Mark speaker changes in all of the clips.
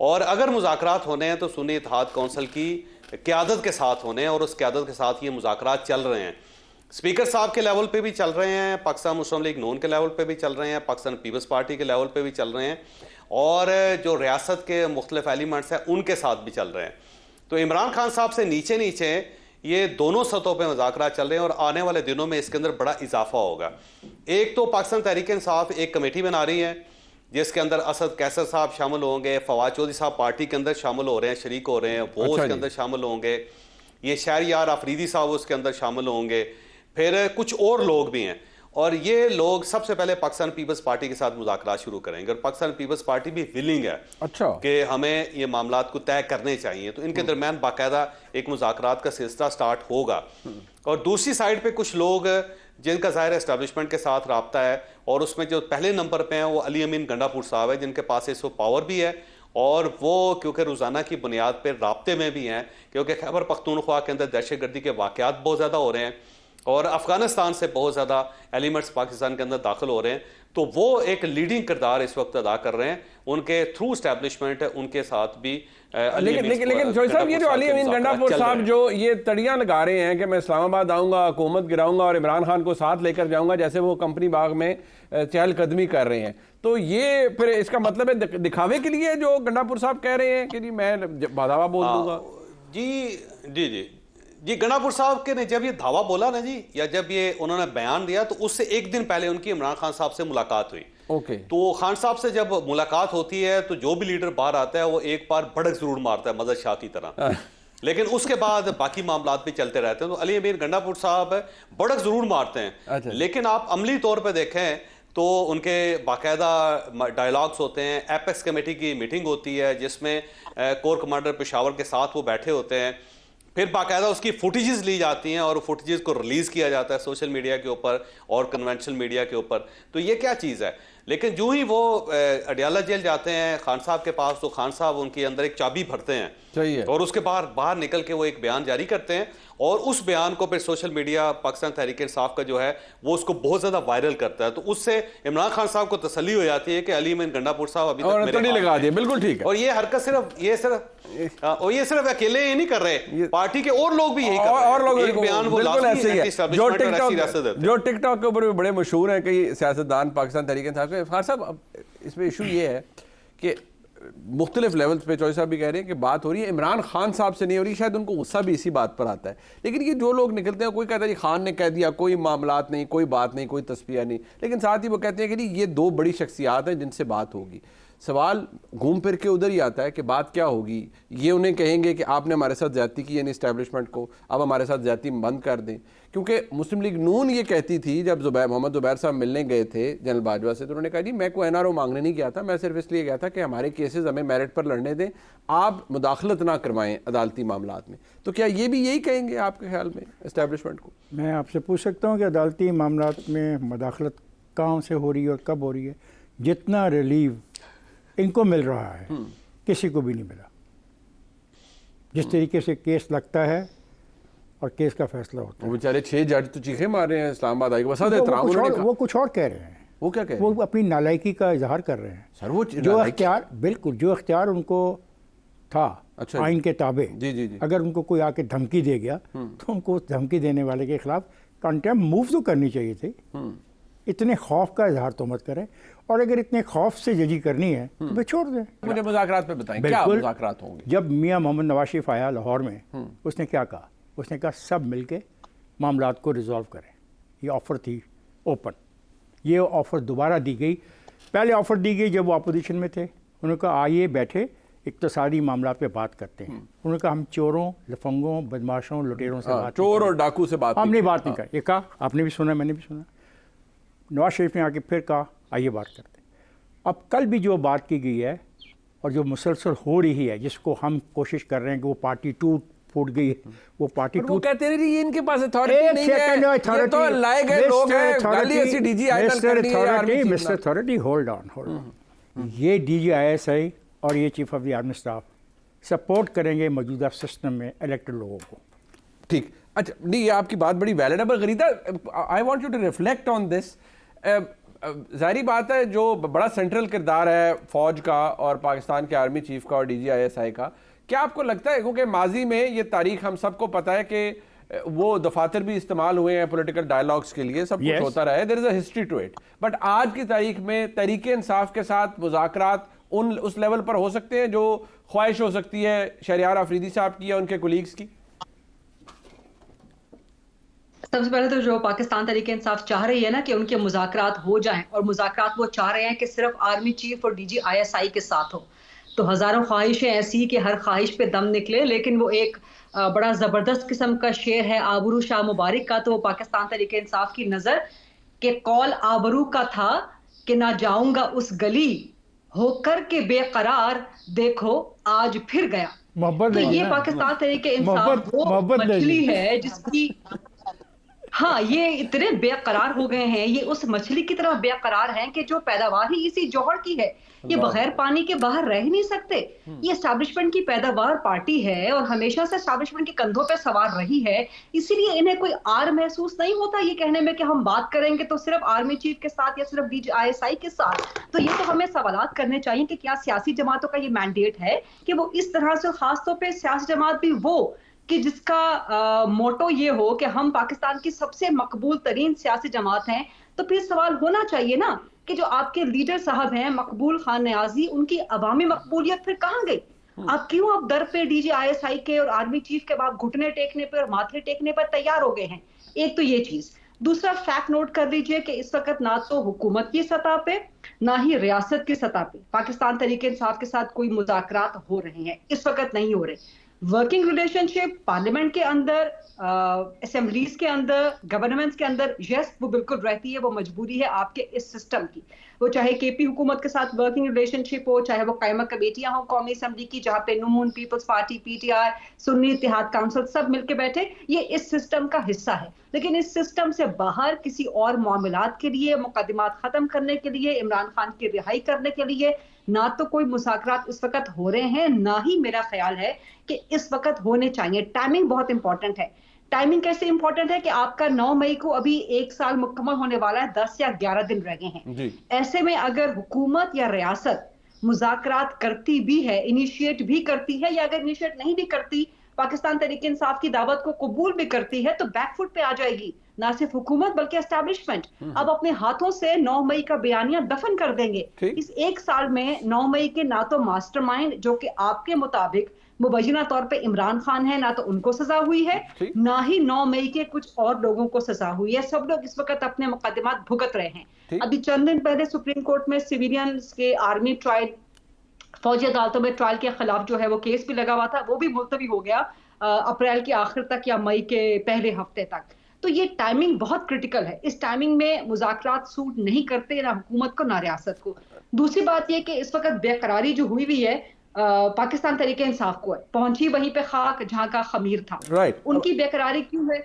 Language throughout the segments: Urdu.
Speaker 1: اور اگر مذاکرات ہونے ہیں تو سنی اتحاد کونسل کی قیادت کے ساتھ ہونے ہیں، اور اس قیادت کے ساتھ یہ مذاکرات چل رہے ہیں. اسپیکر صاحب کے لیول پہ بھی چل رہے ہیں، پاکستان مسلم لیگ نون کے لیول پہ بھی چل رہے ہیں، پاکستان پیپلز پارٹی کے لیول پہ بھی چل رہے ہیں، اور جو ریاست کے مختلف ایلیمنٹس ہیں ان کے ساتھ بھی چل رہے ہیں. تو عمران خان صاحب سے نیچے نیچے یہ دونوں سطحوں پہ مذاکرات چل رہے ہیں، اور آنے والے دنوں میں اس کے اندر بڑا اضافہ ہوگا. ایک تو پاکستان تحریک انصاف ایک کمیٹی بنا رہی ہے جس کے اندر اسد کیسر صاحب شامل ہوں گے، فواد چودھری صاحب پارٹی کے اندر شامل ہو رہے ہیں، شریک ہو رہے ہیں، وہ اس کے اندر شامل ہوں گے، یہ شہریار آفریدی صاحب اس کے اندر شامل ہوں گے، پھر کچھ اور لوگ بھی ہیں. اور یہ لوگ سب سے پہلے پاکستان پیپلز پارٹی کے ساتھ مذاکرات شروع کریں گے، اور پاکستان پیپلز پارٹی بھی ولنگ ہے کہ ہمیں یہ معاملات کو طے کرنے چاہیے. تو ان کے درمیان باقاعدہ ایک مذاکرات کا سلسلہ سٹارٹ ہوگا. اور دوسری سائڈ پہ کچھ لوگ جن کا ظاہر اسٹیبلشمنٹ کے ساتھ رابطہ ہے، اور اس میں جو پہلے نمبر پہ ہیں وہ علی امین گنڈا پور صاحب ہے، جن کے پاس اس وقت پاور بھی ہے، اور وہ کیونکہ روزانہ کی بنیاد پہ رابطے میں بھی ہیں، کیونکہ خیبر پختونخوا کے اندر دہشت گردی کے واقعات بہت زیادہ ہو رہے ہیں، اور افغانستان سے بہت زیادہ ایلیمنٹس پاکستان کے اندر داخل ہو رہے ہیں. تو وہ ایک لیڈنگ کردار اس وقت ادا کر رہے ہیں. ان کے تھرو اسٹیبلشمنٹ ان کے ساتھ بھی
Speaker 2: لیکن جوئی صاحب یہ جو علی امین گنڈا پور صاحب جو یہ تڑیاں لگا رہے ہیں کہ میں اسلام آباد آؤں گا، حکومت گراؤں گا اور عمران خان کو ساتھ لے کر جاؤں گا، جیسے وہ کمپنی باغ میں چہل قدمی کر رہے ہیں، تو یہ پھر اس کا مطلب ہے دکھاوے کے لیے جو گنڈا پور صاحب کہہ رہے ہیں کہ جی میں بھاداوا بول دوں گا؟
Speaker 1: جی گنڈا پور صاحب کے نے جب یہ دعویٰ بولا نا جی، یا جب یہ انہوں نے بیان دیا، تو اس سے ایک دن پہلے ان کی عمران خان صاحب سے ملاقات ہوئی. تو خان صاحب سے جب ملاقات ہوتی ہے تو جو بھی لیڈر باہر آتا ہے وہ ایک بار بڑک ضرور مارتا ہے مظہر شاہ کی طرح، لیکن اس کے بعد باقی معاملات بھی چلتے رہتے ہیں. تو علی امین گنڈا پور صاحب بڑک ضرور مارتے ہیں، لیکن آپ عملی طور پہ دیکھیں تو ان کے باقاعدہ ڈائلاگز ہوتے ہیں. ایپیکس کمیٹی کی میٹنگ ہوتی ہے جس میں کور کمانڈر پشاور کے ساتھ وہ بیٹھے ہوتے ہیں، پھر باقاعدہ اس کی فوٹیجز لی جاتی ہیں اور فوٹیجز کو ریلیز کیا جاتا ہے سوشل میڈیا کے اوپر اور کنونشنل میڈیا کے اوپر. تو یہ کیا چیز ہے؟ لیکن جو ہی وہ اڈیالہ جیل جاتے ہیں خان صاحب کے پاس، تو خان صاحب ان کے اندر ایک چابی بھرتے ہیں، اور اس کے باہر نکل کے وہ ایک بیان جاری کرتے ہیں، اور اس بیان کو پھر سوشل میڈیا پاکستان تحریک انصاف کا جو ہے وہ اس کو بہت زیادہ وائرل کرتا ہے. تو اس سے عمران خان صاحب کو تسلی ہو جاتی ہے کہ علی امین گنڈا پور صاحب ابھی تک میرے
Speaker 2: لگا دیا. بالکل ٹھیک ہے. اور
Speaker 1: یہ حرکت صرف اکیلے ہی نہیں کر رہے، پارٹی کے اور لوگ بھی یہی کر رہے ہیں. اور لوگ ایک بیان وہ لازمی ہے
Speaker 2: جو ٹک ٹاک کے اوپر بھی بڑے مشہور ہیں کئی سیاستدان پاکستان تحریک انصاف کے. فار صاحب اس میں ایشو یہ ہے کہ مختلف لیولز پہ چوئی صاحب بھی کہہ رہے ہیں کہ بات ہو رہی ہے عمران خان صاحب سے نہیں ہو رہی، شاید ان کو غصہ بھی اسی بات پر آتا ہے. لیکن یہ جو لوگ نکلتے ہیں، کوئی کہتا ہے جی خان نے کہہ دیا، کوئی معاملات نہیں، کوئی بات نہیں، کوئی تصفیہ نہیں، لیکن ساتھ ہی وہ کہتے ہیں کہ جی یہ دو بڑی شخصیات ہیں جن سے بات ہوگی. سوال گھوم پھر کے ادھر ہی آتا ہے کہ بات کیا ہوگی. یہ انہیں کہیں گے کہ آپ نے ہمارے ساتھ زیادتی کی، یعنی اسٹیبلشمنٹ کو اب ہمارے ساتھ زیادتی بند کر دیں. کیونکہ مسلم لیگ نون یہ کہتی تھی جب محمد زبیر صاحب ملنے گئے تھے جنرل باجوہ سے، تو انہوں نے کہا جی میں کوئی NRO مانگنے نہیں گیا تھا، میں صرف اس لیے گیا تھا کہ ہمارے کیسز ہمیں میرٹ پر لڑنے دیں، آپ مداخلت نہ کروائیں عدالتی معاملات میں. تو کیا یہ بھی یہی کہیں گے آپ کے خیال میں اسٹیبلشمنٹ کو؟
Speaker 3: میں آپ سے پوچھ سکتا ہوں کہ عدالتی معاملات میں مداخلت کہاں سے ہو رہی ہے اور کب ہو رہی ہے؟ جتنا ریلیو ان کو مل رہا ہے کسی کو بھی نہیں ملا. جس طریقے سے کیس لگتا ہے اور کیس کا فیصلہ ہوتا ہے،
Speaker 2: وہ بیچارے 6 جج تو چیخیں مار رہے ہیں اسلام آباد آئی کو.
Speaker 3: وہ کچھ اور کہہ رہے ہیں.
Speaker 2: وہ کیا کہہ رہے ہیں؟
Speaker 3: وہ اپنی نالائکی کا اظہار کر رہے ہیں.
Speaker 2: سر وہ
Speaker 3: جو اختیار ان کو تھا آئین کے تابع، اگر ان کو کوئی آ کے دھمکی دے گیا تو ان کو دھمکی دینے والے کے خلاف کنٹیمپٹ موو تو کرنی چاہیے تھی. اتنے خوف کا اظہار تو مت کریں، اور اگر اتنے خوف سے ججی کرنی ہے تو پھر چھوڑ دیں.
Speaker 2: مجھے مذاکرات پہ بتائیں کیا مذاکرات ہوں گے؟
Speaker 3: جب میاں محمد نواز شریف آیا لاہور میں، اس نے کیا کہا؟ اس نے کہا سب مل کے معاملات کو ریزالو کریں. یہ آفر تھی اوپن. یہ آفر دوبارہ دی گئی. پہلے آفر دی گئی جب وہ اپوزیشن میں تھے، انہوں نے کہا آئیے بیٹھے اقتصادی معاملات پہ بات کرتے ہیں. انہوں نے کہا ہم چوروں، لفنگوں، بدماشوں، لٹیروں سے بات،
Speaker 2: چور اور ڈاکو سے بات
Speaker 3: ہم نے بات نہیں کری. یہ کہا آپ نے بھی سنا، میں نے بھی سنا. نواز شریف نے آ کے پھر کہا آئیے بات کرتے ہیں. اب کل بھی جو بات کی گئی ہے اور جو مسلسل ہو رہی ہے، جس کو ہم کوشش کر رہے ہیں کہ وہ پارٹی پھوٹ گئی ہے، وہ پارٹی
Speaker 2: وہ کہتے ہیں یہ ان کے پاس اتھارٹی نہیں ہے، یہ تو لائے گئے لوگ ہیں، گالی ایسی ڈی جی آئی ایل کرنی ہے.
Speaker 3: Mister authority hold on. یہ D G I S I اور یہ chief of the army staff support کریں گے موجودہ سسٹم میں الیکٹڈ لوگوں کو.
Speaker 2: ٹھیک. اچھا نہیں، یہ آپ کی بات بڑی ویلڈ ہے، پر Gharida I want you to reflect on this. ظاہری بات ہے جو بڑا سینٹرل کردار ہے فوج کا اور پاکستان کے آرمی چیف کا اور ڈی جی آئی ایس آئی کا، کیا آپ کو لگتا ہے کیونکہ ماضی میں یہ تاریخ ہم سب کو پتہ ہے کہ وہ دفاتر بھی استعمال ہوئے ہیں پولیٹیکل ڈائیلاگس کے لیے، سب کچھ ہوتا رہا ہے، دیر از اے ہسٹری ٹو اٹ، بٹ آج کی تاریخ میں تحریک انصاف کے ساتھ مذاکرات اس لیول پر ہو سکتے ہیں جو خواہش ہو سکتی ہے شہریار آفریدی صاحب کی یا ان کے کولیگز کی؟
Speaker 4: سب سے پہلے تو جو پاکستان تحریک انصاف چاہ رہی ہے نا کہ ان کے مذاکرات ہو جائیں، اور مذاکرات وہ چاہ رہے ہیں کہ صرف آرمی چیف اور D G I S I کے ساتھ ہو، تو ہزاروں خواہشیں ایسی کہ ہر خواہش پہ دم نکلے، لیکن وہ ایک بڑا زبردست قسم کا شعر ہے آبرو شاہ مبارک کا، تو وہ پاکستان تحریک انصاف کی نظر کہ قول آبرو کا تھا کہ نہ جاؤں گا اس گلی ہو کر کے بے قرار، دیکھو آج پھر گیا۔
Speaker 3: محبت
Speaker 4: یہ پاکستان تحریک انصاف وہ مچھلی ہے جس کی ہاں یہ اتنے بے قرار ہو گئے ہیں، یہ اس مچھلی کی طرح بے قرار ہیں کہ جو پیداوار ہی اسی جوہر کی ہے، یہ بغیر پانی کے باہر رہ نہیں سکتے۔ یہ اسٹیبلشمنٹ کی پیداوار پارٹی ہے اور ہمیشہ سے اسٹیبلشمنٹ کے کندھوں پہ سوار رہی ہے، اسی لیے انہیں کوئی آر محسوس نہیں ہوتا یہ کہنے میں کہ ہم بات کریں گے تو صرف آرمی چیف کے ساتھ یا صرف D G I S I کے ساتھ۔ تو یہ تو ہمیں سوالات کرنے چاہیے کہ کیا سیاسی جماعتوں کا یہ مینڈیٹ ہے کہ وہ اس طرح سے، خاص طور پہ سیاسی جماعت بھی وہ کہ جس کا موٹو یہ ہو کہ ہم پاکستان کی سب سے مقبول ترین سیاسی جماعت ہیں، تو پھر سوال ہونا چاہیے نا کہ جو آپ کے لیڈر صاحب ہیں مقبول خان نیازی، ان کی عوامی مقبولیت پھر کہاں گئی؟ آپ کیوں آپ در پہ D G I S I کے اور آرمی چیف کے بعد گھٹنے ٹیکنے پہ اور ماتھے ٹیکنے پر تیار ہو گئے ہیں؟ ایک تو یہ چیز۔ دوسرا فیکٹ نوٹ کر لیجئے کہ اس وقت نہ تو حکومت کی سطح پہ نہ ہی ریاست کی سطح پہ پاکستان تحریک انصاف کے ساتھ کوئی مذاکرات ہو رہے ہیں، اس وقت نہیں ہو رہے۔ ورکنگ ریلیشن شپ پارلیمنٹ کے اندر، اسمبلیز کے اندر، گورنمنٹس کے اندر، یس وہ بالکل رہتی ہے، وہ مجبوری ہے آپ کے اس سسٹم کی، وہ چاہے کے پی حکومت کے ساتھ ورکنگ ریلیشن شپ ہو، چاہے وہ قائمہ کمیٹیاں ہوں قومی اسمبلی کی جہاں پہ نون، Peoples Party, P T I, Sunni Ittehad Council سب مل کے بیٹھے، یہ اس سسٹم کا حصہ ہے۔ لیکن اس سسٹم سے باہر کسی اور معاملات کے لیے، مقدمات ختم کرنے کے لیے، عمران خان کی رہائی کرنے کے لیے نہ تو کوئی مذاکرات اس وقت ہو رہے ہیں، نہ ہی میرا خیال ہے کہ اس وقت ہونے چاہیے۔ ٹائمنگ بہت امپورٹنٹ ہے۔ ٹائمنگ کیسے امپورٹنٹ ہے کہ آپ کا 9 مئی کو ابھی 1 سال مکمل ہونے والا ہے، 10 یا 11 دن رہ گئے ہیں۔ ایسے میں اگر حکومت یا ریاست مذاکرات کرتی بھی ہے، انیشیٹ بھی کرتی ہے، یا اگر انیشیٹ نہیں بھی کرتی، پاکستان تحریک انصاف کی دعوت کو قبول بھی کرتی ہے، تو بیک فٹ پہ آ جائے گی نہ صرف حکومت بلکہ اسٹیبلشمنٹ۔ اب اپنے ہاتھوں سے 9 مئی کا بیانیہ دفن کر دیں گے۔ اس 1 سال میں 9 مئی کے نہ تو ماسٹر مائنڈ جو کہ آپ کے مطابق مبینہ طور پہ عمران خان ہے، نہ تو ان کو سزا ہوئی ہے، نہ ہی 9 مئی کے کچھ اور لوگوں کو سزا ہوئی ہے۔ سب لوگ اس وقت اپنے مقدمات بھگت رہے ہیں۔ ابھی چند دن پہلے سپریم کورٹ میں سویلینز کے آرمی ٹرائل، فوجی عدالتوں میں ٹرائل کے خلاف جو ہے وہ کیس بھی لگا ہوا تھا، وہ بھی ملتوی ہو گیا اپریل کے آخر تک یا مئی کے پہلے ہفتے تک۔ تو یہ ٹائمنگ بہت کرٹیکل ہے۔ اس ٹائمنگ میں مذاکرات سوٹ نہیں کرتے نہ حکومت کو نہ ریاست کو۔ دوسری بات یہ کہ اس وقت بے قراری جو ہوئی ہے پاکستان تحریک انصاف کو ہے، پہنچی وہیں پہ خاک جہاں کا خمیر تھا۔ ان کی بے قراری کیوں ہے؟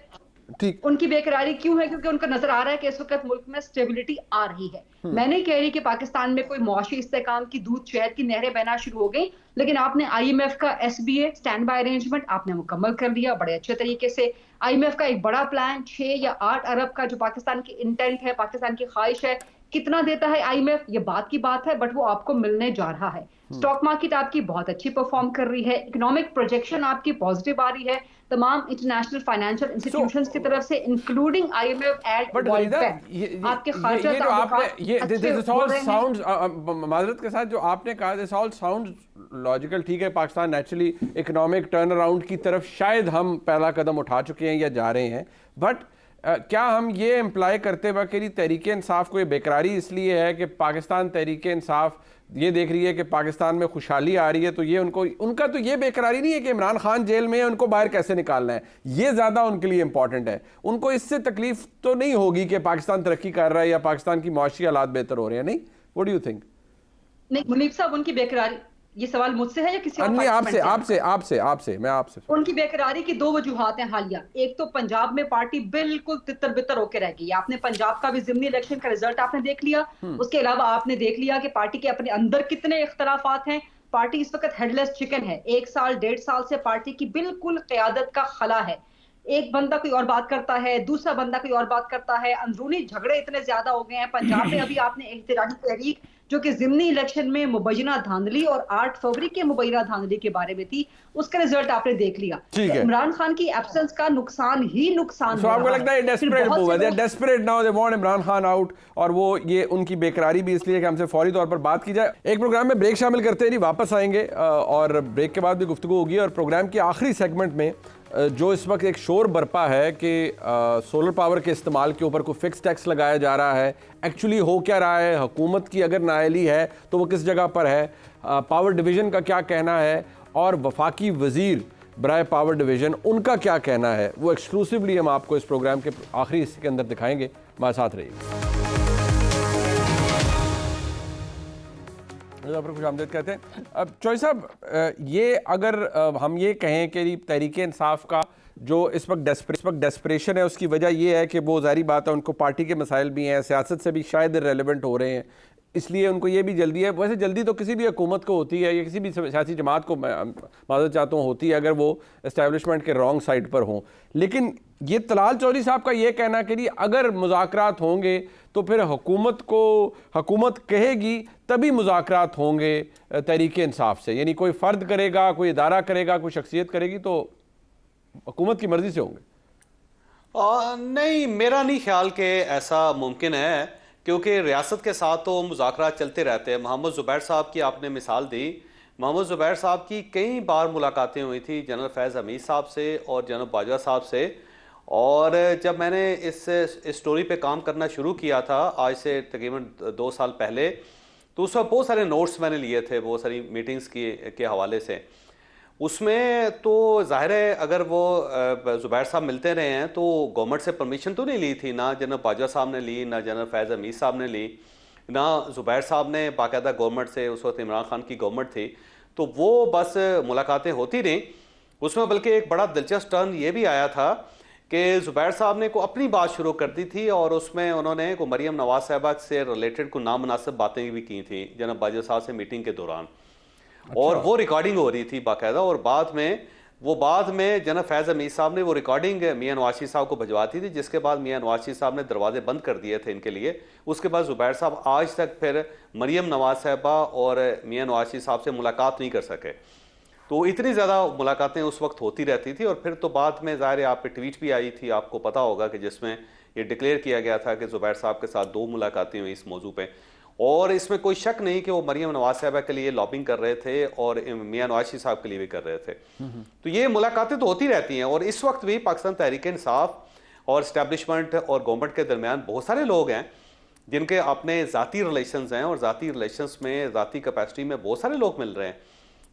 Speaker 4: ان کی بے قراری کیوں ہے؟ کیونکہ ان کو نظر آ رہا ہے کہ اس وقت ملک میں اسٹیبلٹی آ رہی ہے۔ میں نہیں کہہ رہی کہ پاکستان میں کوئی معاشی استحکام کی دودھ شہد کی نہریں بہنا شروع ہو گئی، لیکن آپ نے آئی ایم ایف کا S B a stand by arrangement آپ نے مکمل کر لیا بڑے اچھے طریقے سے۔ آئی ایم ایف کا ایک بڑا پلان 6 یا 8 ارب کا جو پاکستان کی انٹینٹ ہے، پاکستان کی خواہش ہے، کتنا دیتا ہے آئی ایم ایف یہ بات کی بات ہے، بٹ وہ آپ کو ملنے جا رہا ہے۔ اسٹاک مارکیٹ آپ کی بہت اچھی پرفارم کر رہی ہے، اکنامک پروجیکشن آپ کی پازیٹیو آ رہی ہے، تمام انٹرنیشنل فائنینشیل انسٹیٹیوشنز کی طرف سے including I M F and world bank آپ کے خارجہ
Speaker 2: معذرت کے ساتھ جو آپ نے کہا دس آل ساؤنڈز لاجیکل، ٹھیک ہے، Pakistan naturally economic turn around کی طرف شاید ہم پہلا قدم اٹھا چکے ہیں یا جا رہے ہیں، بٹ کیا ہم یہ امپلائی کرتے وقت کہ تحریک انصاف کو یہ بےقراری اس لیے ہے کہ پاکستان تحریک انصاف یہ دیکھ رہی ہے کہ پاکستان میں خوشحالی آ رہی ہے، تو یہ ان کا تو یہ بے قراری نہیں ہے کہ عمران خان جیل میں ہے، ان کو باہر کیسے نکالنا ہے، یہ زیادہ ان کے لیے امپورٹنٹ ہے۔ ان کو اس سے تکلیف تو نہیں ہوگی کہ پاکستان ترقی کر رہا ہے یا پاکستان کی معاشی حالات بہتر ہو رہے ہیں، نہیں؟ What do you think?
Speaker 4: نہیں منیب صاحب، ان کی بے قراری، یہ سوال مجھ سے ہے یا کسی اور؟
Speaker 2: نہیں، آپ سے میں آپ سے۔
Speaker 4: ان کی بے قراری کی 2 وجوہات ہیں حالیہ۔ ایک تو پنجاب میں پارٹی بالکل تتر بتر ہو کے رہ گئی، آپ نے پنجاب کا بھی ضمنی الیکشن کا رزلٹ آپ نے دیکھ لیا، اس کے علاوہ آپ نے دیکھ لیا کہ پارٹی کے اپنے اندر کتنے اختلافات ہیں۔ پارٹی اس وقت ہیڈ لیس چکن ہے، 1 سال 1.5 سال سے پارٹی کی بالکل قیادت کا خلا ہے۔ ایک بندہ کوئی اور بات کرتا ہے، دوسرا بندہ کوئی اور بات کرتا ہے، اندرونی جھگڑے اتنے زیادہ ہو گئے ہیں. پنجاب میں ابھی آپ نے احتجاجی تحریک جو کہ ضمنی الیکشن میں مبینہ دھاندلی اور 8 فروری کے مبینہ دھاندلی کے بارے میں تھی، اس کا رزلٹ آپ نے دیکھ لیا.
Speaker 2: ٹھیک ہے.
Speaker 4: عمران خان کی ایبسنس کا نقصان ہی نقصان
Speaker 2: سو
Speaker 4: ہو
Speaker 2: آپ کو
Speaker 4: رہا
Speaker 2: لگتا ہے ڈیسپریٹ موو ہے، they are desperate now, they want Imran Khan out, اور وہ یہ ان کی بےقراری بھی اس لیے کہ ہم سے فوری طور پر بات کی جائے. ایک پروگرام میں بریک شامل کرتے ہیں، واپس آئیں گے اور بریک کے بعد بھی گفتگو ہوگی. اور پروگرام کے آخری سیگمنٹ میں جو اس وقت ایک شور برپا ہے کہ سولر پاور کے استعمال کے اوپر کوئی فکس ٹیکس لگایا جا رہا ہے، ایکچولی ہو کیا رہا ہے، حکومت کی اگر نااہلی ہے تو وہ کس جگہ پر ہے، پاور ڈویژن کا کیا کہنا ہے، اور وفاقی وزیر برائے پاور ڈویژن ان کا کیا کہنا ہے، وہ ایکسکلوسیولی ہم آپ کو اس پروگرام کے آخری حصے کے اندر دکھائیں گے. ہمارے ساتھ رہیے. خوش آمدید کہتے ہیں. اب چوئی صاحب، یہ اگر ہم یہ کہیں کہ تحریک انصاف کا جو اس وقت ڈیسپریشن ہے، اس کی وجہ یہ ہے کہ وہ ظاہری بات ہے ان کو پارٹی کے مسائل بھی ہیں، سیاست سے بھی شاید ریلیونٹ ہو رہے ہیں، اس لیے ان کو یہ بھی جلدی ہے. ویسے جلدی تو کسی بھی حکومت کو ہوتی ہے یا کسی بھی سیاسی جماعت کو معذرت چاہتا ہوں ہوتی ہے اگر وہ اسٹیبلشمنٹ کے رانگ سائڈ پر ہوں. لیکن یہ طلال چودھری صاحب کا یہ کہنا کہ اگر مذاکرات ہوں گے تو پھر حکومت کہے گی تبھی مذاکرات ہوں گے تحریک انصاف سے، یعنی کوئی فرد کرے گا، کوئی ادارہ کرے گا، کوئی شخصیت کرے گی تو حکومت کی مرضی سے ہوں گے.
Speaker 1: نہیں، میرا نہیں خیال کہ ایسا ممکن ہے، کیونکہ ریاست کے ساتھ تو مذاکرات چلتے رہتے ہیں. محمد زبیر صاحب کی آپ نے مثال دی. محمد زبیر صاحب کی کئی بار ملاقاتیں ہوئی تھی جنرل فیض حمید صاحب سے اور جنرل باجوہ صاحب سے. اور جب میں نے اس اسٹوری پہ کام کرنا شروع کیا تھا آج سے تقریباً 2 سال پہلے، تو اس وقت بہت سارے نوٹس میں نے لیے تھے بہت ساری میٹنگز کے حوالے سے. اس میں تو ظاہر ہے اگر وہ زبیر صاحب ملتے رہے ہیں تو گورنمنٹ سے پرمیشن تو نہیں لی تھی، نہ جنرل باجوہ صاحب نے لی، نہ جنرل فیض حمید صاحب نے لی، نہ زبیر صاحب نے باقاعدہ گورنمنٹ سے، اس وقت عمران خان کی گورنمنٹ تھی تو وہ بس ملاقاتیں ہوتی رہیں. اس میں بلکہ ایک بڑا دلچسپ ٹرن یہ بھی آیا تھا کہ زبیر صاحب نے کو اپنی بات شروع کر دی تھی اور اس میں انہوں نے کو مریم نواز صاحبہ سے ریلیٹڈ کو نامناسب باتیں بھی کی تھیں جناب باجوہ صاحب سے میٹنگ کے دوران. اور وہ ریکارڈنگ ہو رہی تھی باقاعدہ، اور بعد میں جناب فیض حمید صاحب نے وہ ریکارڈنگ میاں نواز شریف صاحب کو بھجواتی تھی، جس کے بعد میاں نواز شریف صاحب نے دروازے بند کر دیے تھے ان کے لیے. اس کے بعد زبیر صاحب آج تک پھر مریم نواز صاحبہ اور میاں نواز شریف صاحب سے ملاقات نہیں کر سکے. تو اتنی زیادہ ملاقاتیں اس وقت ہوتی رہتی تھی. اور پھر تو بعد میں ظاہر آپ پہ ٹویٹ بھی آئی تھی، آپ کو پتہ ہوگا، کہ جس میں یہ ڈکلیئر کیا گیا تھا کہ زبیر صاحب کے ساتھ 2 ملاقاتیں ہوئی اس موضوع پہ. اور اس میں کوئی شک نہیں کہ وہ مریم نواز صاحبہ کے لیے لابنگ کر رہے تھے اور میاں نواز شریف صاحب کے لیے بھی کر رہے تھے. تو یہ ملاقاتیں تو ہوتی رہتی ہیں. اور اس وقت بھی پاکستان تحریک انصاف اور اسٹیبلشمنٹ اور گورنمنٹ کے درمیان بہت سارے لوگ ہیں جن کے اپنے ذاتی ریلیشنز ہیں، اور ذاتی ریلیشنز میں ذاتی کیپیسٹی میں بہت سارے لوگ مل رہے ہیں.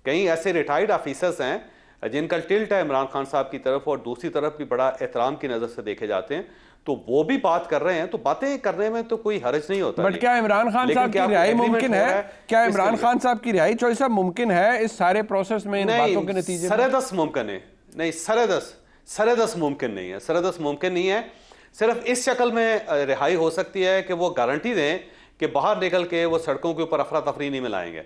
Speaker 1: کئی ایسے ریٹائرڈ آفیسرز ہیں جن کا ٹلٹ ہے عمران خان صاحب کی طرف اور دوسری طرف بھی بڑا احترام کی نظر سے دیکھے جاتے ہیں، تو وہ بھی بات کر رہے ہیں. تو باتیں کرنے میں تو کوئی حرج نہیں ہوتا.
Speaker 2: بٹ کیا عمران خان صاحب کی رہائی ممکن ہے؟ کیا عمران خان صاحب کی رہائی چوئی صاحب ممکن ہے اس سارے پروسیس میں ان باتوں کے نتیجے میں؟
Speaker 1: سرحدس ممکن ہے نہیں، سرحدس ممکن نہیں ہے. سرحدس ممکن نہیں ہے. صرف اس شکل میں رہائی ہو سکتی ہے کہ وہ گارنٹی دیں کہ باہر نکل کے وہ سڑکوں کے اوپر افراتفری نہیں ملائیں گے.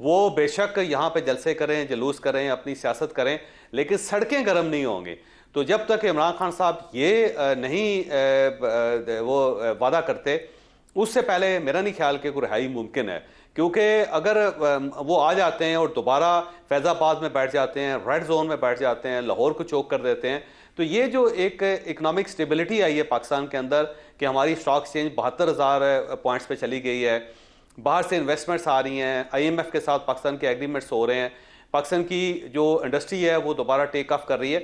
Speaker 1: وہ بے شک یہاں پہ جلسے کریں، جلوس کریں، اپنی سیاست کریں، لیکن سڑکیں گرم نہیں ہوں گی. تو جب تک عمران خان صاحب یہ نہیں وہ وعدہ کرتے، اس سے پہلے میرا نہیں خیال کہ کوئی رہائی ممکن ہے. کیونکہ اگر وہ آ جاتے ہیں اور دوبارہ فیض آباد میں بیٹھ جاتے ہیں، ریڈ زون میں بیٹھ جاتے ہیں، لاہور کو چوک کر دیتے ہیں، تو یہ جو ایک اکنامک سٹیبلٹی آئی ہے پاکستان کے اندر کہ ہماری اسٹاک ایکسچینج 72,000 پوائنٹس پہ چلی گئی ہے، باہر سے انویسٹمنٹس آ رہی ہیں، IMF کے ساتھ پاکستان کے ایگریمنٹس ہو رہے ہیں، پاکستان کی جو انڈسٹری ہے وہ دوبارہ ٹیک آف کر رہی ہے،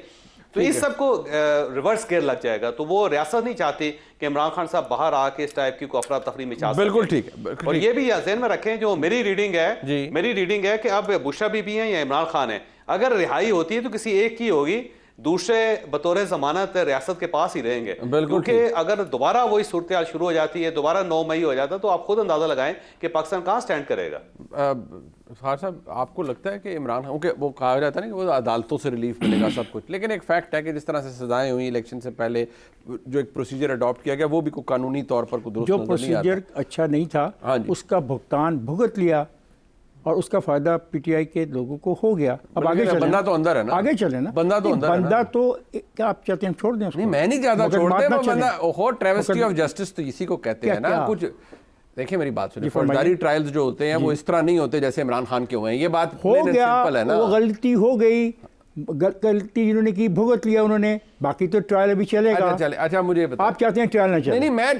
Speaker 1: تو اس سب کو ریورس گیئر لگ جائے گا. تو وہ ریاست نہیں چاہتی کہ عمران خان صاحب باہر آ کے اس ٹائپ کی کوئی افراتفری مچا سکیں.
Speaker 2: بالکل ٹھیک ہے.
Speaker 1: اور یہ بھی ذہن میں رکھیں، جو میری ریڈنگ ہے کہ اب بشرا بی بی ہیں یا عمران خان ہیں، اگر رہائی ہوتی ہے تو کسی ایک کی ہوگی، دوسرے بطور ضمانت ریاست کے پاس ہی رہیں گے. کیونکہ اگر دوبارہ وہی صورتحال شروع ہو جاتی ہے، دوبارہ 9 مئی ہو جاتا ہے، تو آپ خود اندازہ لگائیں کہ پاکستان کہاں سٹینڈ کرے گا.
Speaker 2: فار صاحب، آپ کو لگتا ہے کہ عمران خان، وہ کہا جاتا ہے نا کہ وہ عدالتوں سے ریلیف ملے گا سب کچھ، لیکن ایک فیکٹ ہے کہ جس طرح سے سزائیں ہوئی الیکشن سے پہلے، جو ایک پروسیجر اڈاپٹ کیا گیا وہ بھی کوئی قانونی طور پر کوئی درست
Speaker 3: جو
Speaker 2: نظر نہیں آتا.
Speaker 3: پروسیجر اچھا نہیں تھا اس کا بھگتان بھگت لیا اور اس کا فائدہ پی ٹی آئی کے لوگوں کو ہو گیا. اب آگے چلیں,
Speaker 2: بندہ تو اندر ہے نا,
Speaker 3: آگے چلیں نا,
Speaker 2: بندہ تو اندر ہے نا,
Speaker 3: بندہ تو کیا آپ چاہتے ہیں ہم چھوڑ دیں اس کو؟
Speaker 2: نہیں میں نہیں چاہتا چھوڑتے, وہ بندہ ہو ٹریوسٹی آف جسٹس تو اسی کو کہتے ہیں نا. کچھ دیکھیں میری بات سنیں, فوجداری ٹرائلز جو ہوتے ہیں وہ اس طرح نہیں ہوتے جیسے عمران خان کے ہوئے ہیں. یہ بات
Speaker 3: ہو گیا,
Speaker 2: سمپل ہے نا,
Speaker 3: وہ غلطی ہو گئی, غلطی جنہوں نے کی بھگت لیا انہوں نے, باقی تو ٹرائل ابھی چلے گا.
Speaker 2: اچھا مجھے بتائیں,
Speaker 3: آپ چاہتے ہیں ٹرائل نہ چلے؟
Speaker 2: نہیں میں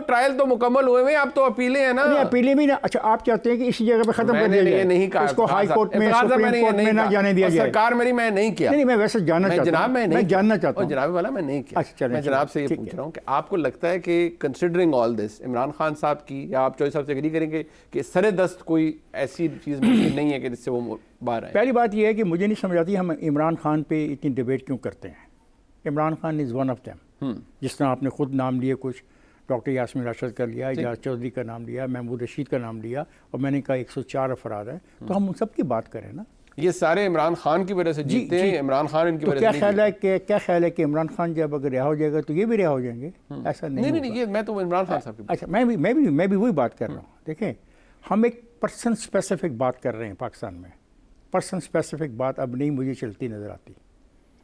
Speaker 2: ٹرائل تو مکمل ہوئے ہیں, اب تو اپیلیں ہیں نا.
Speaker 3: نہیں اپیلیں بھی نا, اچھا آپ چاہتے ہیں کہ اسی جگہ پہ ختم کر دیا جائے,
Speaker 2: نہیں کہا
Speaker 3: اس کو ہائی کورٹ میں سپریم کورٹ میں نہ جانے دیا جائے.
Speaker 2: سرکار میری میں نہیں کیا.
Speaker 3: نہیں میں ویسے جاننا چاہتا ہوں,
Speaker 2: جناب میں
Speaker 3: جاننا چاہتا ہوں.
Speaker 2: جناب والا میں نہیں کیا. میں جناب سے یہ پوچھ رہا ہوں کہ آپ کو لگتا ہے کہ کنسیڈرنگ آل دس عمران خان صاحب کی, یا آپ چوہدری صاحب سے اگری کریں گے کہ سر دست کوئی ایسی چیز نہیں ہے کہ جس سے وہ باہر آئے؟
Speaker 3: پہلی بات یہ ہے کہ مجھے نہیں سمجھ آتی ہم عمران خان پہ اتنی ڈیبیٹ کیوں کرتے ہیں. Imran Khan is one of them. جس طرح آپ نے خود نام لیے, کچھ ڈاکٹر یاسمین راشد کا لیا, اعجاز چودھری کا نام لیا, محمود رشید کا نام لیا, اور میں نے کہا 104 افراد ہیں, تو ہم ان سب کی بات کریں نا.
Speaker 2: یہ سارے عمران خان کی وجہ سے جیتے ہیں, عمران خان ان کی وجہ سے نہیں.
Speaker 3: کیا خیال ہے کہ عمران خان جب اگر رہا ہو جائے گا تو یہ بھی رہا ہو جائیں گے؟ ایسا نہیں,
Speaker 2: یہ میں تو عمران خان صاحب کی.
Speaker 3: اچھا میں بھی وہی بات کر رہا ہوں. دیکھیں ہم ایک پرسن اسپیسیفک بات کر رہے ہیں پاکستان میں. پرسن اسپیسیفک بات اب نہیں مجھے چلتی نظر آتی.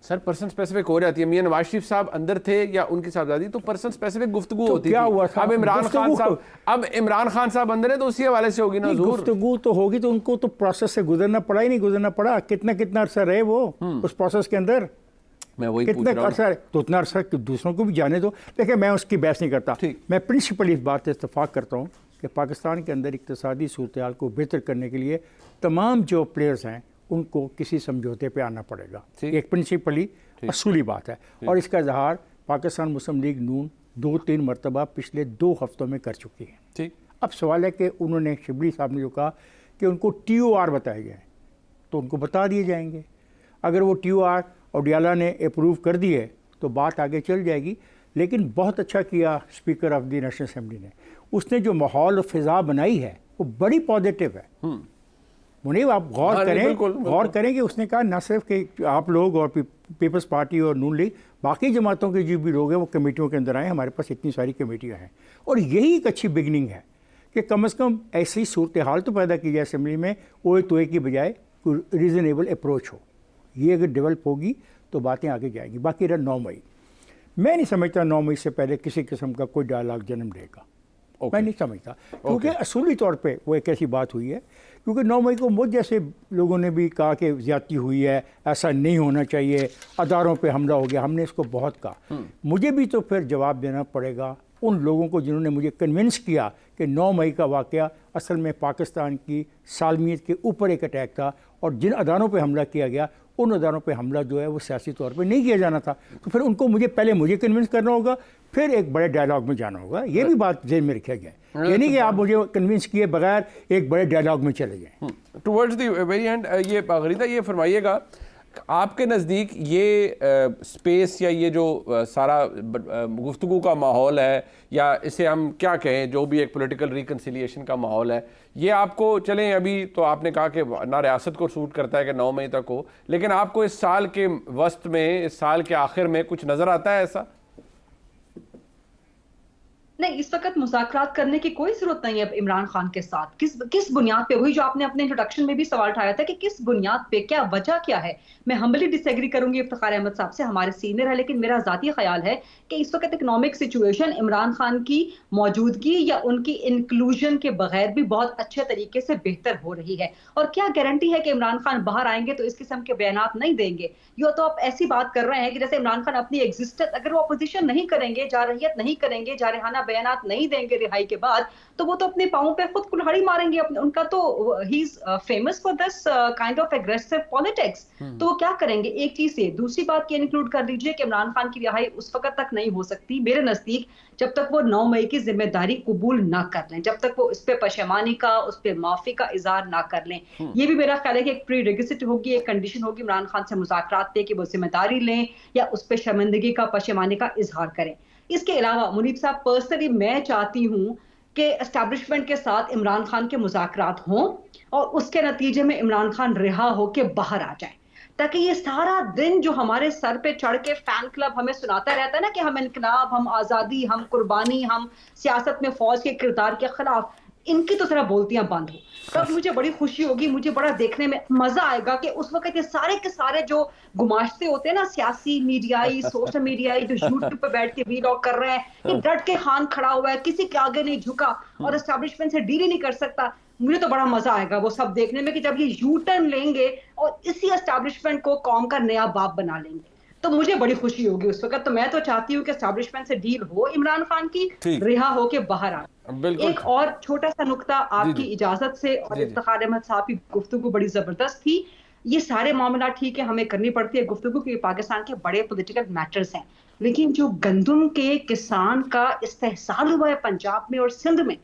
Speaker 2: سر پرسن اسپیسیفک ہو جاتی ہے. میاں نواز شریف صاحب اندر تھے یا ان کی صاحبزادی, تو پرسن اسپیسیفک گفتگو ہوتی تھی. اب عمران خان صاحب اندر ہے تو اسی حوالے سے ہوگی نا حضور.
Speaker 3: گفتگو تو ہوگی, تو ان کو تو پروسیس سے گزرنا پڑا ہی نہیں گزرنا پڑا. کتنا عرصہ رہے وہ اس پروسیس کے اندر,
Speaker 2: میں وہی پوچھ رہا ہوں.
Speaker 3: عرصہ تو اتنا عرصہ کہ دوسروں کو بھی جانے دو. دیکھیں میں اس کی بحث نہیں کرتا, میں پرنسپلی اس بات سے اتفاق کرتا ہوں کہ پاکستان کے اندر اقتصادی صورتحال کو بہتر کرنے کے لیے تمام جو پلیئرز ہیں ان کو کسی سمجھوتے پہ آنا پڑے گا. ایک پرنسپلی اصولی بات ہے, اور اس کا اظہار پاکستان مسلم لیگ نون 2-3 مرتبہ پچھلے 2 ہفتوں میں کر چکی ہے. اب سوال ہے کہ انہوں نے, شبلی صاحب نے جو کہا کہ ان کو ٹی او آر بتائے جائیں, تو ان کو بتا دیے جائیں گے. اگر وہ ٹی او آر اوڈیالہ نے اپروو کر دیے تو بات آگے چل جائے گی. لیکن بہت اچھا کیا speaker of the national assembly نے, اس نے جو ماحول و فضا بنائی ہے وہ بڑی پازیٹیو ہے. منیب آپ غور کریں کہ اس نے کہا نہ صرف کہ آپ لوگ اور پیپلز پارٹی اور نون لیگ, باقی جماعتوں کے جو بھی لوگ ہیں وہ کمیٹیوں کے اندر آئیں, ہمارے پاس اتنی ساری کمیٹیاں ہیں. اور یہی ایک اچھی بگننگ ہے کہ کم از کم ایسی صورتحال تو پیدا کی جائے اسمبلی میں, اوے توئے کی بجائے کوئی ریزنیبل اپروچ ہو. یہ اگر ڈیولپ ہوگی تو باتیں آگے جائیں گی. باقی رہا 9 مئی, میں نہیں سمجھتا 9 مئی سے پہلے کسی قسم کا کوئی ڈائلاگ جنم لے گا. میں نہیں سمجھتا, کیونکہ اصولی طور پہ وہ ایک ایسی بات ہوئی ہے, کیونکہ 9 مئی کو مجھ جیسے لوگوں نے بھی کہا کہ زیادتی ہوئی ہے, ایسا نہیں ہونا چاہیے, اداروں پہ حملہ ہو گیا. ہم نے اس کو بہت کہا. مجھے بھی تو پھر جواب دینا پڑے گا ان لوگوں کو جنہوں نے مجھے کنونس کیا کہ 9 مئی کا واقعہ اصل میں پاکستان کی سالمیت کے اوپر ایک اٹیک تھا, اور جن اداروں پہ حملہ کیا گیا ان اداروں پہ حملہ جو ہے وہ سیاسی طور پہ نہیں کیا جانا تھا. تو پھر ان کو مجھے کنونس کرنا ہوگا, پھر ایک بڑے ڈائلاگ میں جانا ہوگا. یہ بھی بات ذہن میں رکھا جائے, یہ نہیں کہ آپ مجھے کنونس کیے بغیر ایک بڑے ڈائلاگ میں چلے جائیں.
Speaker 2: ٹورڈز دی ویری اینڈ, یہ غریدہ یہ فرمائیے گا, آپ کے نزدیک یہ اسپیس یا یہ جو سارا گفتگو کا ماحول ہے, یا اسے ہم کیا کہیں, جو بھی ایک پولیٹیکل ریکنسیلیشن کا ماحول ہے, یہ آپ کو چلیں ابھی تو آپ نے کہا کہ نہ ریاست کو سوٹ کرتا ہے کہ 9 مئی تک ہو, لیکن آپ کو اس سال کے وسط میں, اس سال کے آخر میں کچھ نظر آتا ہے ایسا؟
Speaker 4: نہیں, اس وقت مذاکرات کرنے کی کوئی ضرورت نہیں ہے عمران خان کے ساتھ. کس بنیاد پہ, وہی جو آپ نے اپنے انٹروڈکشن میں بھی سوال اٹھایا تھا کہ کس بنیاد پہ, کیا وجہ کیا ہے. میں ہمبلی ڈس ایگری کروں گی افتخار احمد صاحب سے, ہمارے سینئر ہے, لیکن میرا ذاتی خیال ہے کہ اس وقت اکنامک سچویشن عمران خان کی موجودگی یا ان کی انکلوژن کے بغیر بھی بہت اچھے طریقے سے بہتر ہو رہی ہے. اور کیا گارنٹی ہے کہ عمران خان باہر آئیں گے تو اس قسم کے بیانات نہیں دیں گے؟ یہ تو آپ ایسی بات کر رہے ہیں کہ جیسے عمران خان اپنی ایگزسٹنس, اگر وہ اپوزیشن نہیں کریں گے, جارحیت نہیں کریں گے, جارحانہ بیانات نہیں دیں گے رہائی کے بعد, تو وہ تو اپنے پاؤں پہ خود کلہاڑی ماریں گے. ان کا تو he is famous for this kind of aggressive politics. تو وہ کیا کریں گے؟ ایک چیز سے. دوسری بات یہ انکلوڈ کر لیجئے کہ عمران خان کی رہائی اس وقت تک نہیں ہو سکتی میرے نزدیک جب تک وہ 9 مئی کی ذمہ داری قبول نہ کر لیں, جب تک وہ اس پہ پشیمانی کا, اس پہ معافی کا اظہار نہ کر لیں. یہ بھی میرا خیال ہے کہ ایک پری ریگسٹ ہوگی, ایک کنڈیشن ہوگی عمران خان سے مذاکرات پہ کہ وہ ذمہ داری لیں یا اس پہ شرمندگی کا, پشیمانی کا اظہار کریں. اس کے علاوہ منیب صاحب, پرسنلی میں چاہتی ہوں کہ اسٹیبلشمنٹ کے ساتھ عمران خان کے مذاکرات ہوں اور اس کے نتیجے میں عمران خان رہا ہو کے باہر آ جائیں, تاکہ یہ سارا دن جو ہمارے سر پہ چڑھ کے فین کلب ہمیں سناتا رہتا ہے نا کہ ہم انقلاب, ہم آزادی, ہم قربانی, ہم سیاست میں فوج کے کردار کے خلاف, ان کی تو ذرا بولتیاں بند ہو. تب مجھے بڑی خوشی ہوگی, مجھے بڑا دیکھنے میں مزہ آئے گا کہ اس وقت یہ سارے کے سارے جو گماشتے ہوتے ہیں نا, سیاسی میڈیائی, سوشل میڈیائی, جو یوٹیوب پہ بیٹھ کے ویلاگ کر رہے ہیں, کہ ڈٹ کے خان کھڑا ہوا ہے, کسی کے آگے نہیں جھکا اور اسٹیبلشمنٹ سے ڈیل ہی نہیں کر سکتا. مجھے تو بڑا مزہ آئے گا وہ سب دیکھنے میں کہ جب یہ یو ٹرن لیں گے اور اسی اسٹیبلشمنٹ کو قوم کا نیا باپ بنا لیں گے, تو مجھے بڑی خوشی ہوگی اس وقت. تو میں تو چاہتی ہوں کہ اسٹیبلشمنٹ سے ڈیل ہو عمران خان کی, رہا ہو کے باہر آ. ایک اور چھوٹا سا نقطہ آپ کی اجازت سے, اور افتخار احمد صاحب کی گفتگو بڑی زبردست تھی. یہ سارے معاملات ٹھیک ہے, ہمیں کرنی پڑتی ہے گفتگو کہ پاکستان کے بڑے پولیٹیکل میٹرز ہیں, لیکن جو گندم کے کسان کا استحصال ہوا ہے پنجاب میں اور سندھ میں,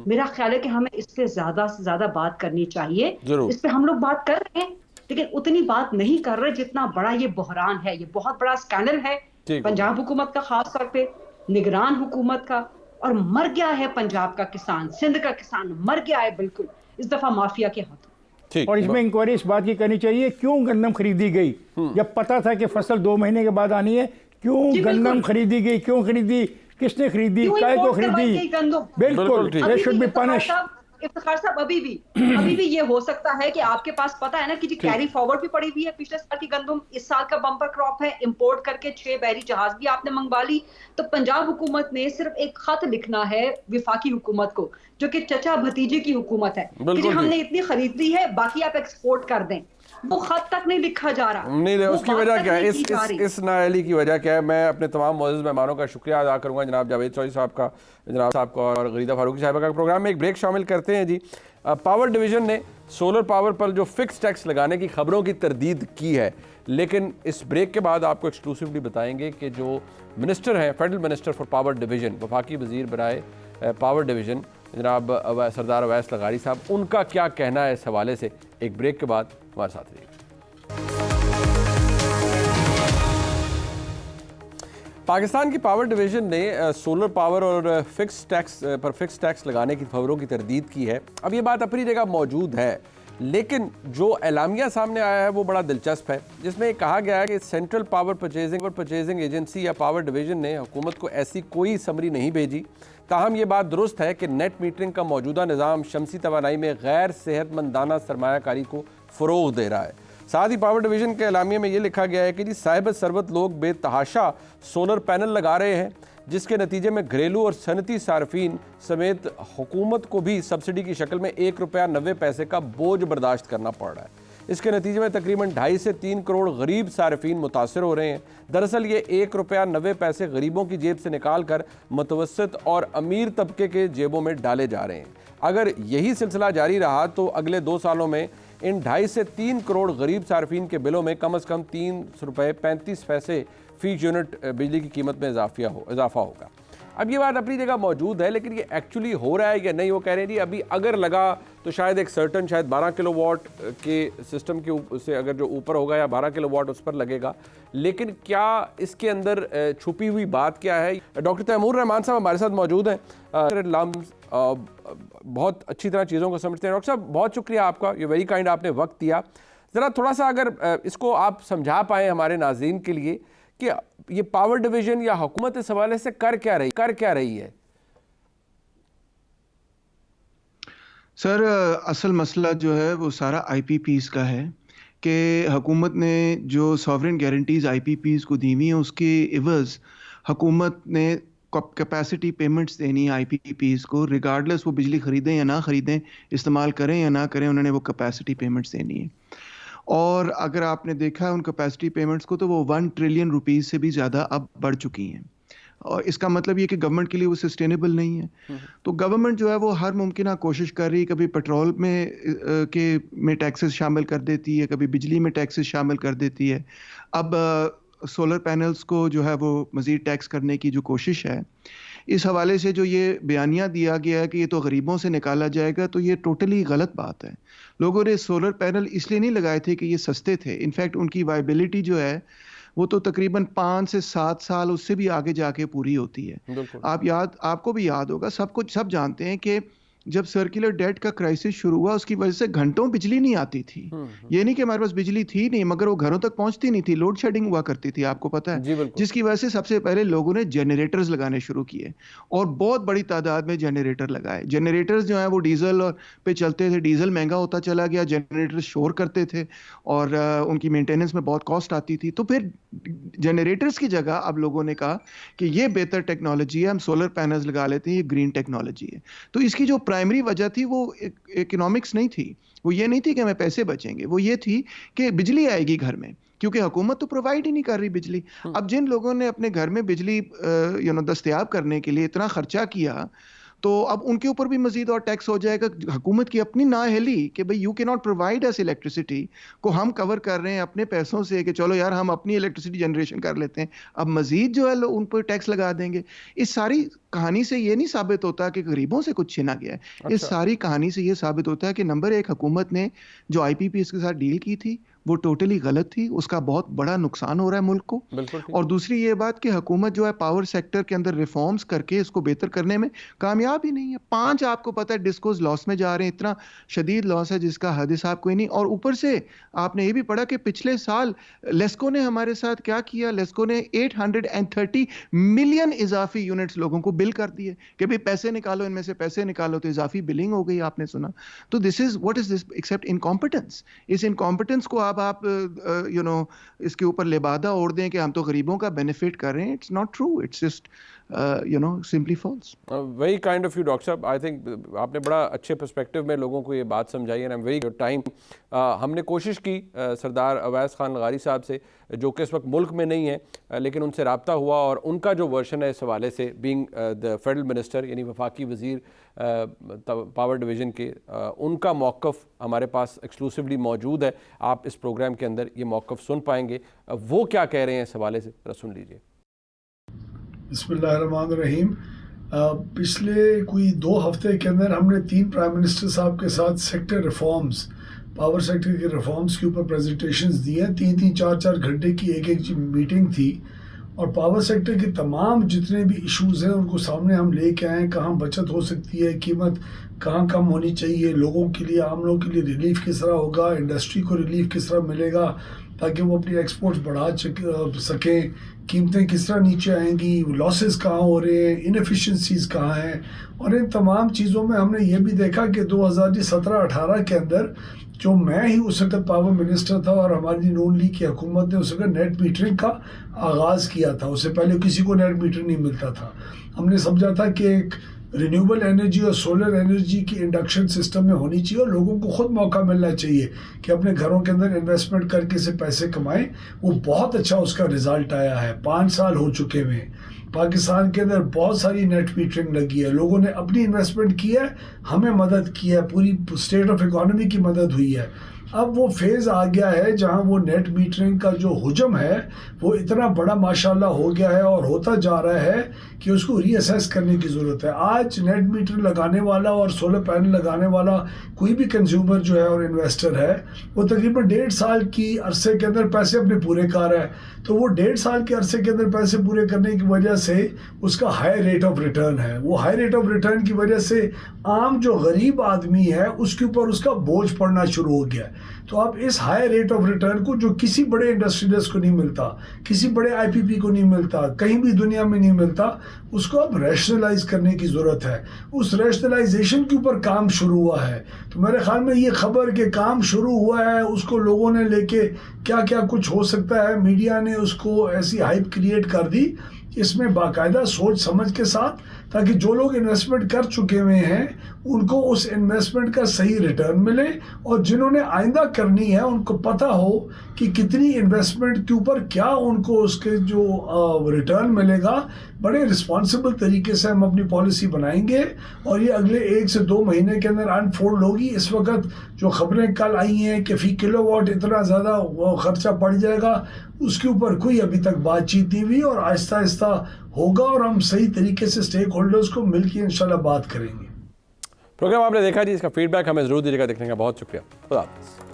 Speaker 4: میرا خیال ہے کہ ہمیں اس پہ زیادہ سے زیادہ بات کرنی چاہیے. اس پہ ہم لوگ بات کر رہے ہیں لیکن اتنی بات نہیں کر رہے جتنا بڑا یہ بحران ہے. یہ بہت بڑا اسکینڈل ہے پنجاب حکومت کا, خاص طور پہ نگران حکومت کا, اور مر گیا ہے پنجاب کا کسان, سندھ کا کسان مر گیا ہے بالکل اس دفعہ مافیا کے ہاتھوں.
Speaker 3: اور اس میں انکوائری اس بات کی کرنی چاہیے کیوں گندم خریدی گئی جب پتا تھا کہ فصل 2 مہینے کے بعد آنی ہے. کیوں گندم خریدی گئی, کیوں خریدی, کس نے خریدی, کائے کو خریدی. بالکل, they should be punished.
Speaker 4: Iftikhar صاحب ابھی بھی یہ ہو سکتا ہے کہ آپ کے پاس پتا ہے نا کہ جی کیری فارورڈ بھی پڑی ہوئی ہے پچھلے سال کی گندم, اس سال کا بمپر کراپ ہے, امپورٹ کر کے 6 بحری جہاز بھی آپ نے منگوا لی. تو پنجاب حکومت نے صرف ایک خط لکھنا ہے وفاقی حکومت کو, جو کہ چچا بھتیجے کی حکومت ہے, کہ جی ہم نے اتنی خرید لی ہے, باقی آپ ایکسپورٹ کر دیں. وہ خط تک نہیں لکھا جا رہا.
Speaker 2: نہیں, اس کی وجہ کیا ہے, اس نااہلی کی وجہ کیا ہے؟ میں اپنے تمام معزز مہمانوں کا شکریہ ادا کروں گا, جناب جاوید چودھری صاحب کا, جناب صاحب کا, اور غریدہ فاروقی صاحبہ کا. پروگرام میں ایک بریک شامل کرتے ہیں. جی, پاور ڈویژن نے سولر پاور پر جو فکس ٹیکس لگانے کی خبروں کی تردید کی ہے, لیکن اس بریک کے بعد آپ کو ایکسکلوسیولی بتائیں گے کہ جو منسٹر ہیں, federal minister for power division, وفاقی وزیر برائے پاور ڈویژن جناب سردار اویس لغاری صاحب, ان کا کیا کہنا ہے اس حوالے سے. ایک بریک کے بعد ہمارے ساتھ رہیے. پاکستان کی پاور ڈویژن نے سولر پاور اور فکس ٹیکس لگانے کی خبروں کی تردید کی ہے. اب یہ بات اپنی جگہ موجود ہے, لیکن جو اعلامیہ سامنے آیا ہے وہ بڑا دلچسپ ہے, جس میں کہا گیا ہے کہ سینٹرل پاور پرچیزنگ ایجنسی یا پاور ڈویژن نے حکومت کو ایسی کوئی سمری نہیں بھیجی. تاہم یہ بات درست ہے کہ نیٹ میٹرنگ کا موجودہ نظام شمسی توانائی میں غیر صحت مندانہ سرمایہ کاری کو فروغ دے رہا ہے. ساتھ ہی پاور ڈویژن کے اعلامیے میں یہ لکھا گیا ہے کہ جی صاحب ثروت لوگ بے تحاشا سولر پینل لگا رہے ہیں, جس کے نتیجے میں گھریلو اور صنعتی صارفین سمیت حکومت کو بھی سبسڈی کی شکل میں 1 روپیہ 90 پیسے کا بوجھ برداشت کرنا پڑ رہا ہے. اس کے نتیجے میں تقریباً 2.5 سے 3 کروڑ غریب صارفین متاثر ہو رہے ہیں. دراصل یہ 1 روپیہ 90 پیسے غریبوں کی جیب سے نکال کر متوسط اور امیر طبقے کے جیبوں میں ڈالے جا رہے ہیں. اگر یہی سلسلہ جاری رہا تو اگلے 2 سالوں میں ان 2.5 سے 3 کروڑ غریب صارفین کے بلوں میں کم از کم 3 روپے 35 پیسے فی یونٹ بجلی کی قیمت میں اضافہ ہوگا. اب یہ بات اپنی جگہ موجود ہے, لیکن یہ ایکچولی ہو رہا ہے یا نہیں, وہ کہہ رہے ہیں جی ابھی اگر لگا تو شاید ایک سرٹن شاید 12 کلو واٹ کے سسٹم کے سے اگر جو اوپر ہوگا یا 12 کلو واٹ اس پر لگے گا, لیکن کیا اس کے اندر چھپی ہوئی بات کیا ہے؟ ڈاکٹر تیمور رحمان صاحب ہمارے ساتھ موجود ہیں, بہت اچھی طرح چیزوں کو سمجھتے ہیں. ڈاکٹر صاحب بہت شکریہ آپ کا, یہ ویری کائنڈ, آپ نے وقت دیا. ذرا تھوڑا سا اگر اس کو آپ سمجھا پائیں ہمارے ناظرین کے لیے کہ یہ پاور ڈویژن یا حکومت اس حوالے سے کر کیا رہی ہے؟
Speaker 5: سر اصل مسئلہ جو ہے وہ سارا آئی پی پیز کا ہے کہ حکومت نے جو ساورن گارنٹیز آئی پی پیز کو دی ہوئی ہیں, اس کے عوض حکومت نے کیپیسٹی پیمنٹس دینی ہے آئی پی پیز کو, ریگارڈلیس وہ بجلی خریدیں یا نہ خریدیں, استعمال کریں یا نہ کریں, انہوں نے وہ کیپیسٹی پیمنٹس دینی ہے. اور اگر آپ نے دیکھا ہے ان کیپیسٹی پیمنٹس کو تو وہ 1 ٹریلین روپیز سے بھی زیادہ اب بڑھ چکی ہیں, اور اس کا مطلب یہ کہ گورنمنٹ کے لیے وہ سسٹینیبل نہیں ہے. تو گورنمنٹ جو ہے وہ ہر ممکنہ کوشش کر رہی ہے, کبھی پیٹرول میں ٹیکسز شامل کر دیتی ہے, کبھی بجلی میں ٹیکسز شامل کر دیتی ہے. اب سولر پینلز کو جو ہے وہ مزید ٹیکس کرنے کی جو کوشش ہے, اس حوالے سے جو یہ بیانیہ دیا گیا ہے کہ یہ تو غریبوں سے نکالا جائے گا, تو یہ ٹوٹلی غلط بات ہے. لوگوں نے سولر پینل اس لیے نہیں لگائے تھے کہ یہ سستے تھے, انفیکٹ ان کی وائبلٹی جو ہے وہ تو تقریباً 5 سے 7 سال اس سے بھی آگے جا کے پوری ہوتی ہے. آپ کو بھی یاد ہوگا, سب جانتے ہیں کہ جب سرکولر ڈیٹ کا کرائسس شروع ہوا اس کی وجہ سے گھنٹوں بجلی نہیں آتی تھی. یہ نہیں کہ ہمارے پاس بجلی تھی نہیں مگر وہ گھروں تک پہنچتی نہیں تھی, لوڈ شیڈنگ ہوا کرتی تھی, آپ کو پتا ہے, جس کی وجہ سے سب سے پہلے لوگوں نے جنریٹرز لگانے شروع کیے اور بہت بڑی تعداد میں جنریٹر لگائے. جنریٹرز جو ہیں وہ ڈیزل پہ چلتے تھے, ڈیزل مہنگا ہوتا چلا گیا, جنریٹر شور کرتے تھے اور ان کی مینٹیننس میں بہت کاسٹ آتی تھی. تو پھر جنریٹرز کی جگہ اب لوگوں نے کہا کہ یہ بہتر ٹیکنالوجی ہے, ہم سولر پینلز لگا لیتے ہیں, یہ گرین ٹیکنالوجی ہے. تو اس کی جو پرائمری وجہ تھی وہ اکنامکس نہیں تھی, وہ یہ نہیں تھی کہ ہمیں پیسے بچیں گے, وہ یہ تھی کہ بجلی آئے گی گھر میں, کیونکہ حکومت تو پرووائڈ ہی نہیں کر رہی بجلی. اب جن لوگوں نے اپنے گھر میں بجلی دستیاب کرنے کے لیے اتنا خرچہ کیا تو اب ان کے اوپر بھی مزید اور ٹیکس ہو جائے گا. حکومت کی اپنی نااہلی کہ بھئی یو کی ناٹ پرووائڈ اس الیکٹریسٹی کو ہم کور کر رہے ہیں اپنے پیسوں سے کہ چلو یار ہم اپنی الیکٹریسٹی جنریشن کر لیتے ہیں, اب مزید جو ہے ان پر ٹیکس لگا دیں گے. اس ساری کہانی سے یہ نہیں ثابت ہوتا کہ غریبوں سے کچھ چھینا گیا ہے. اس ساری کہانی سے یہ ثابت ہوتا ہے کہ نمبر ایک, حکومت نے جو آئی پی پی اس کے ساتھ ڈیل کی تھی وہ ٹوٹلی غلط تھی, اس کا بہت بڑا نقصان ہو رہا ہے ملک کو. اور دوسری یہ بات کہ حکومت جو ہے پاور سیکٹر کے اندر ریفارمز کر کے اس کو بہتر کرنے میں کامیاب ہی نہیں ہے. 5 آپ کو پتہ ہے ڈسکوز لاس میں جا رہے ہیں, اتنا شدید لاس ہے جس کا حد حساب کوئی نہیں. اور اوپر سے آپ نے یہ بھی پڑھا کہ پچھلے سال لیسکو نے ہمارے ساتھ کیا کیا, لیسکو نے 830 ملین اضافی یونٹس لوگوں کو بل کر دیے کہ بھئی پیسے نکالو, ان میں سے پیسے نکالو, تو اضافی بلنگ ہو گئی, آپ نے سنا. تو this is what is this except incompetence. اس انکمپٹنس کو آپ اس کے اوپر لبادہ اوڑھ دیں کہ ہم تو غریبوں کا بینیفٹ کر رہے ہیں. It's not true, it's just simply false.
Speaker 2: Very kind of you doctor صاحب. آئی تھنک آپ نے بڑا اچھے پرسپیکٹو میں لوگوں کو یہ بات سمجھائی ہے. Very good time. ہم نے کوشش کی سردار اویس خان لغاری صاحب سے, جو کہ اس وقت ملک میں نہیں ہے, لیکن ان سے رابطہ ہوا اور ان کا جو ورژن ہے اس حوالے سے, بینگ دا فیڈرل منسٹر یعنی وفاقی وزیر پاور ڈویژن کے, ان کا موقف ہمارے پاس ایکسکلوسیولی موجود ہے. آپ اس پروگرام کے اندر یہ موقف سن پائیں گے. وہ کیا کہہ رہے ہیں اس حوالے سے, ذرا سن لیجیے.
Speaker 6: بسم اللہ الرحمن الرحیم. پچھلے کوئی 2 ہفتے کے اندر ہم نے 3 پرائم منسٹر صاحب کے ساتھ سیکٹر ریفارمز, پاور سیکٹر کے ریفارمز کے اوپر پریزنٹیشنز دی ہیں. 3-3 4-4 گھنٹے کی ایک میٹنگ تھی اور پاور سیکٹر کے تمام جتنے بھی ایشوز ہیں ان کو سامنے ہم لے کے آئے. کہاں بچت ہو سکتی ہے, قیمت کہاں کم ہونی چاہیے, لوگوں کے لیے, عام لوگوں کے لیے ریلیف کس طرح ہوگا, انڈسٹری کو ریلیف کس طرح ملے گا تاکہ وہ اپنی ایکسپورٹس بڑھا سکیں, قیمتیں کس طرح نیچے آئیں گی, لاسز کہاں ہو رہے ہیں, انیفیشنسیز کہاں ہیں. اور ان تمام چیزوں میں ہم نے یہ بھی دیکھا کہ 2017-18 کے اندر جو میں ہی اس وقت پاور منسٹر تھا اور ہماری نون لیگ کی حکومت نے اس وقت نیٹ میٹرنگ کا آغاز کیا تھا. اس سے پہلے کسی کو نیٹ میٹر نہیں ملتا تھا. ہم نے سمجھا تھا کہ ایک رینیوبل انرجی اور سولر انرجی کی انڈکشن سسٹم میں ہونی چاہیے اور لوگوں کو خود موقع ملنا چاہیے کہ اپنے گھروں کے اندر انویسٹمنٹ کر کے سے پیسے کمائیں. وہ بہت اچھا اس کا رزلٹ آیا ہے. 5 سال ہو چکے ہوئے ہیں. پاکستان کے اندر بہت ساری نیٹ میٹرنگ لگی ہے, لوگوں نے اپنی انویسٹمنٹ کی ہے, ہمیں مدد کی ہے, پوری اسٹیٹ آف اکانومی کی مدد ہوئی ہے. اب وہ فیز آ گیا ہے جہاں وہ نیٹ میٹرنگ کا جو حجم ہے وہ اتنا بڑا ماشاءاللہ ہو گیا ہے اور ہوتا جا رہا ہے کہ اس کو ری اسیس کرنے کی ضرورت ہے. آج نیٹ میٹر لگانے والا اور سولر پینل لگانے والا کوئی بھی کنزیومر جو ہے اور انویسٹر ہے وہ تقریباً 1.5 سال کی عرصے کے اندر پیسے اپنے پورے کر رہا ہے. تو وہ 1.5 سال کے عرصے کے اندر پیسے پورے کرنے کی وجہ سے اس کا ہائی ریٹ آف ریٹرن ہے. وہ ہائی ریٹ آف ریٹرن کی وجہ سے عام جو غریب آدمی ہے اس کے اوپر اس کا بوجھ پڑنا شروع ہو گیا ہے. تو اب اس ہائی ریٹ آف ریٹرن کو جو کسی بڑے انڈسٹریلسٹ کو نہیں ملتا, کسی بڑے آئی پی پی کو نہیں ملتا, کہیں بھی دنیا میں نہیں ملتا, اس کو اب ریشنلائز کرنے کی ضرورت ہے. اس ریشنلائزیشن کے اوپر کام شروع ہوا ہے. تو میرے خیال میں یہ خبر کہ کام شروع ہوا ہے اس کو لوگوں نے لے کے کیا کیا کچھ ہو سکتا ہے, میڈیا نے اس کو ایسی ہائپ کریٹ کر دی. اس میں باقاعدہ سوچ سمجھ کے ساتھ تاکہ جو لوگ انویسٹمنٹ کر چکے ہوئے ہیں ان کو اس انویسٹمنٹ کا صحیح ریٹرن ملے اور جنہوں نے آئندہ کرنی ہے ان کو پتہ ہو کہ کتنی انویسٹمنٹ کے اوپر کیا ان کو اس کے جو ریٹرن ملے گا. بڑے رسپانسبل طریقے سے ہم اپنی پالیسی بنائیں گے اور یہ اگلے 1 سے 2 مہینے کے اندر انفولڈ ہوگی. اس وقت جو خبریں کل آئی ہیں کہ فی کلو واٹ اتنا زیادہ خرچہ پڑ جائے گا, اس کے اوپر کوئی ابھی تک بات چیت نہیں ہوئی اور آہستہ آہستہ ہوگا اور ہم صحیح طریقے سے اسٹیک ہولڈرز کو مل کے انشاءاللہ بات کریں گے.
Speaker 2: پروگرام آپ نے دیکھا جی, اس کا فیڈ بیک ہمیں ضرور دیجیے گا. دیکھنے کا بہت شکریہ. خدا حافظ.